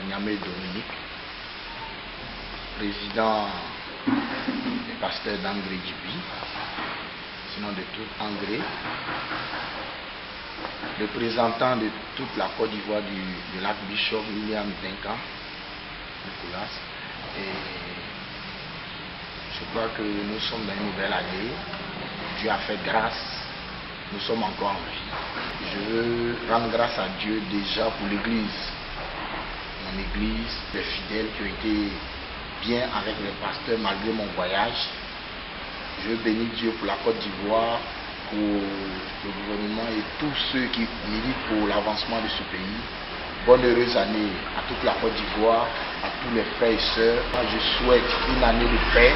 Niamey Dominique, président et pasteur d'Angré Djibi, sinon de tout Angré, représentant de toute la Côte d'Ivoire de l'archbishop William Duncan, Nicolas. Et je crois que nous sommes dans une nouvelle année. Dieu a fait grâce. Nous sommes encore en vie. Je veux rendre grâce à Dieu déjà pour l'église. Mon église, les fidèles qui ont été bien avec les pasteurs malgré mon voyage. Je veux bénir Dieu pour la Côte d'Ivoire, pour le gouvernement et tous ceux qui militent pour l'avancement de ce pays. Bonne heureuse année à toute la Côte d'Ivoire, à tous les frères et sœurs. Moi, je souhaite une année de paix,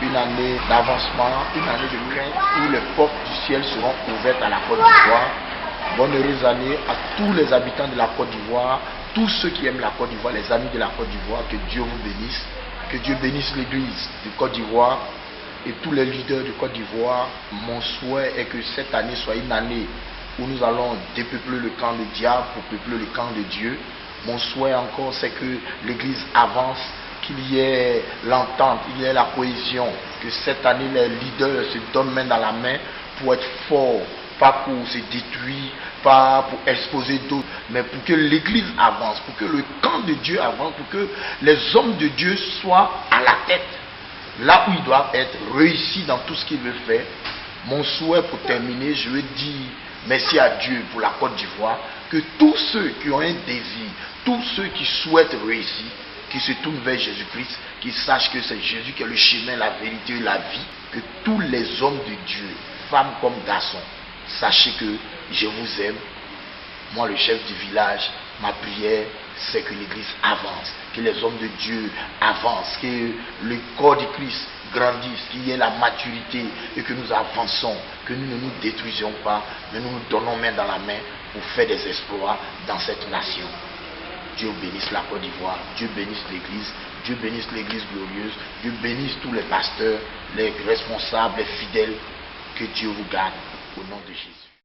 une année d'avancement, une année de crainte où les portes du ciel seront ouvertes à la Côte d'Ivoire. Bonne heureuse année à tous les habitants de la Côte d'Ivoire, tous ceux qui aiment la Côte d'Ivoire, les amis de la Côte d'Ivoire. Que Dieu vous bénisse, que Dieu bénisse l'église de Côte d'Ivoire et tous les leaders de Côte d'Ivoire. Mon souhait est que cette année soit une année où nous allons dépeupler le camp du diable pour peupler le camp de Dieu. Mon souhait encore, c'est que l'église avance, qu'il y ait l'entente, il y ait la cohésion, que cette année les leaders se donnent main dans la main pour être forts, pas pour se détruire, pas pour exposer d'autres, mais pour que l'église avance, pour que le camp de Dieu avance, pour que les hommes de Dieu soient à la tête, là où ils doivent être, réussis dans tout ce qu'ils veulent faire. Mon souhait pour terminer, je veux dire merci à Dieu pour la Côte d'Ivoire, que tous ceux qui ont un désir, tous ceux qui souhaitent réussir, qui se tournent vers Jésus-Christ, qui sachent que c'est Jésus qui est le chemin, la vérité et la vie, que tous les hommes de Dieu, femmes comme garçons, sachez que je vous aime. Moi, le chef du village, ma prière, c'est que l'église avance, que les hommes de Dieu avancent, que le corps de Christ grandisse, qu'il y ait la maturité et que nous avançons, que nous ne nous détruisions pas, mais nous nous donnons main dans la main pour faire des exploits dans cette nation. Dieu bénisse la Côte d'Ivoire, Dieu bénisse l'église, Dieu bénisse l'église glorieuse, Dieu bénisse tous les pasteurs, les responsables, les fidèles. Que Dieu vous garde au nom de Jésus.